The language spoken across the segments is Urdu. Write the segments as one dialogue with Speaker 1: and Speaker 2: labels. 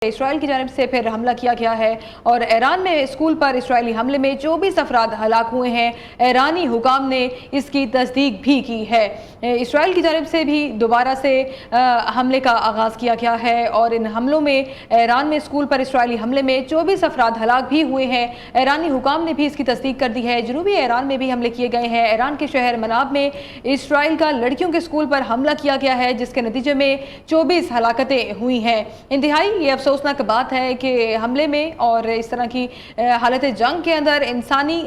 Speaker 1: اسرائیل کی جانب سے پھر حملہ کیا گیا ہے اور ایران میں اسکول پر اسرائیلی حملے میں 24 افراد ہلاک ہوئے ہیں۔ ایرانی حکام نے اس کی تصدیق بھی کی ہے۔ اسرائیل کی جانب سے بھی دوبارہ سے حملے کا آغاز کیا گیا ہے اور ان حملوں میں ایران میں اسکول پر اسرائیلی حملے میں 24 افراد ہلاک بھی ہوئے ہیں۔ ایرانی حکام نے بھی اس کی تصدیق کر دی ہے۔ جنوبی ایران میں بھی حملے کیے گئے ہیں۔ ایران کے شہر مناب میں اسرائیل کا لڑکیوں کے اسکول پر حملہ کیا گیا ہے جس کے نتیجے میں 24 ہلاکتیں ہوئی ہیں۔ انتہائی یہ افسوسناک بات ہے کہ حملے میں اور اس طرح کی حالت جنگ کے اندر انسانی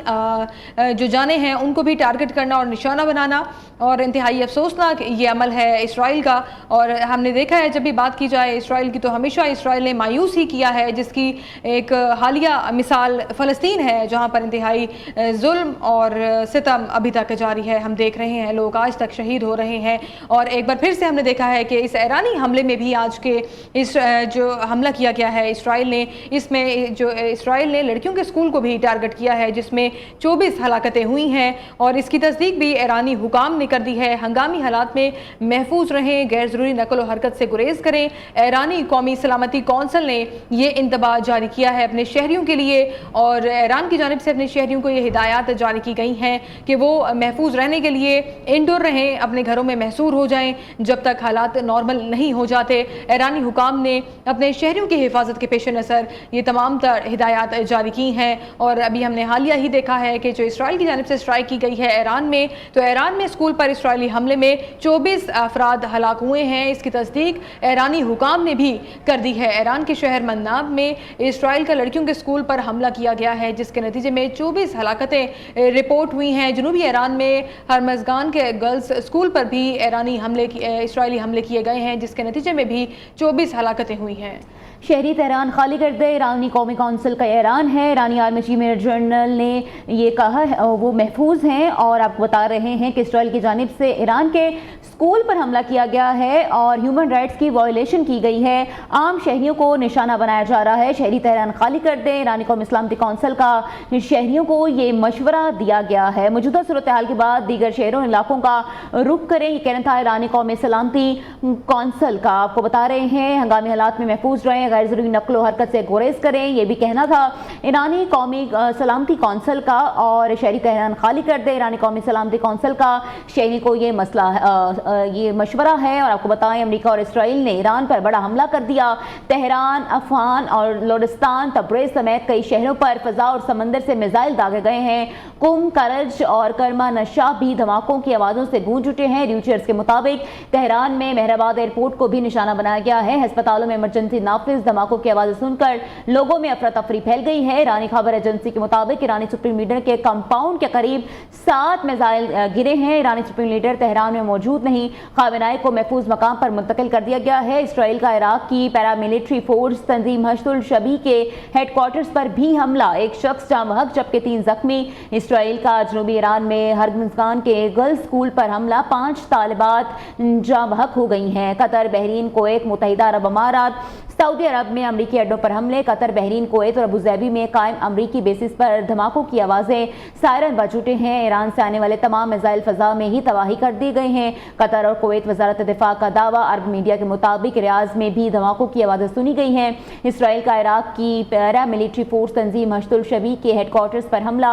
Speaker 1: جو جانیں ہیں ان کو بھی ٹارگٹ کرنا اور نشانہ بنانا اور انتہائی افسوسناک یہ عمل ہے اسرائیل کا۔ اور ہم نے دیکھا ہے جب بھی بات کی جائے اسرائیل کی تو ہمیشہ اسرائیل نے مایوس ہی کیا ہے، جس کی ایک حالیہ مثال فلسطین ہے جہاں پر انتہائی ظلم اور ستم ابھی تک جاری ہے۔ ہم دیکھ رہے ہیں لوگ آج تک شہید ہو رہے ہیں اور ایک بار پھر سے ہم نے دیکھا ہے کہ اس ایرانی حملے میں بھی آج کے جو حملہ کیا گیا ہے اسرائیل نے، اس میں جو اسرائیل نے لڑکیوں کے اسکول کو بھی ٹارگٹ کیا ہے جس میں 24 ہلاکتیں ہوئی ہیں اور اس کی تصدیق بھی ایرانی حکام نے کر دی ہے۔ ہنگامی حالات میں محفوظ رہیں، غیر ضروری نقل و حرکت سے گریز کریں۔ ایرانی قومی سلامتی کونسل نے یہ انتباہ جاری کیا ہے اپنے شہریوں کے لیے اور ایران کی جانب سے اپنے شہریوں کو یہ ہدایات جاری کی گئی ہیں کہ وہ محفوظ رہنے کے لیے انڈور رہیں، اپنے گھروں میں محصور ہو جائیں جب تک حالات نارمل نہیں ہو جاتے۔ ایرانی حکام نے اپنے شہریوں کی حفاظت کے پیش نظر یہ تمام تر ہدایات جاری کی ہیں اور ابھی ہم نے حالیہ ہی دیکھا ہے کہ جو اسرائیل کی جانب سے اسٹرائک کی گئی ہے ایران میں، تو ایران میں اسکول پر اسرائیلی حملے میں 24 افراد ہلاک ہوئے ہیں۔ اس کی تصدیق ایرانی حکام نے بھی کر دی ہے۔ ایران کے شہر مناب میں اسرائیل کا لڑکیوں کے اسکول پر حملہ کیا گیا ہے جس کے نتیجے میں 24 ہلاکتیں رپورٹ ہوئی ہیں۔ جنوبی ایران میں ہرمزگان کے گرلز اسکول پر بھی اسرائیلی حملے کیے گئے ہیں جس کے نتیجے میں بھی 24 ہلاکتیں ہوئی ہیں۔
Speaker 2: شہری تہران خالی کر دے، ایرانی قومی کونسل کا اعلان ہے۔ ایرانی آرمی چیف میجر جنرل نے یہ کہا ہے وہ محفوظ ہیں اور آپ کو بتا رہے ہیں کہ اسرائیل کی جانب سے ایران کے اسکول پر حملہ کیا گیا ہے اور ہیومن رائٹس کی وائلیشن کی گئی ہے، عام شہریوں کو نشانہ بنایا جا رہا ہے۔ شہری تہران خالی کر دیں، ایرانی قومی سلامتی کونسل کا شہریوں کو یہ مشورہ دیا گیا ہے۔ موجودہ صورتحال کے بعد دیگر شہروں علاقوں کا رخ کریں، یہ کہنا تھا ایرانی قومی سلامتی کونسل کا۔ آپ کو بتا رہے ہیں ہنگامی حالات میں محفوظ رہیں، غیر ضروری نقل و حرکت سے گریز کریں، یہ بھی کہنا تھا ایرانی قومی سلامتی کونسل کا۔ اور شہری تہران خالی کر دے، ایرانی قومی سلامتی کونسل کا شہری کو یہ مشورہ ہے۔ اور آپ کو بتائیں امریکہ اور اسرائیل نے ایران پر بڑا حملہ کر دیا۔ تہران، افغان اور لورستان، تبریز سمیت کئی شہروں پر فضا اور سمندر سے میزائل داغے گئے ہیں۔ قم، کرج اور کرمانشاہ بھی دھماکوں کی آوازوں سے گونج اٹھے ہیں۔ ریوٹرز کے مطابق تہران میں مہرآباد ایئرپورٹ کو بھی نشانہ بنایا گیا ہے۔ ہسپتالوں میں ایمرجنسی نافذ، دھماکوں کی آوازیں سن کر لوگوں میں افراتفری پھیل گئی ہے۔ ایرانی خبر ایجنسی کے مطابق ایرانی سپریم لیڈر کے کمپاؤنڈ کے قریب 7 میزائل گرے ہیں۔ ایرانی سپریم لیڈر تہران میں موجود نہیں، خامنہئی کو محفوظ مقام پر منتقل کر دیا گیا ہے۔ اسرائیل کا عراق کی پیراملٹری فورس تنظیم حشد الشبیح کے ہیڈ کوارٹرز پر بھی حملہ، ایک شخص جاں بحق جبکہ 3 زخمی۔ اسرائیل کا جنوبی ایران میں ہرمزگان کے گرلز اسکول پر حملہ، 5 طالبات جاں بحق ہو گئی ہیں۔ قطر، بحرین، کویت، متحدہ عرب امارات، سعودی عرب میں امریکی اڈوں پر حملے، قطر، بحرین، کویت اور ابوظہبی میں قائم امریکی بیسز پر دھماکوں کی آوازیں، سائرن بج اٹھے ہیں۔ ایران سے آنے والے تمام میزائل فضا میں ہی تباہی کر دی گئے ہیں۔ قطر اور کویت وزارت دفاع کا دعویٰ، عرب میڈیا کے مطابق ریاض میں بھی دھماکوں کی آوازیں سنی گئی ہیں۔ اسرائیل کا عراق کی پیراملٹری فورس تنظیم حشد الشبیح کے ہیڈ کوارٹرز پر حملہ،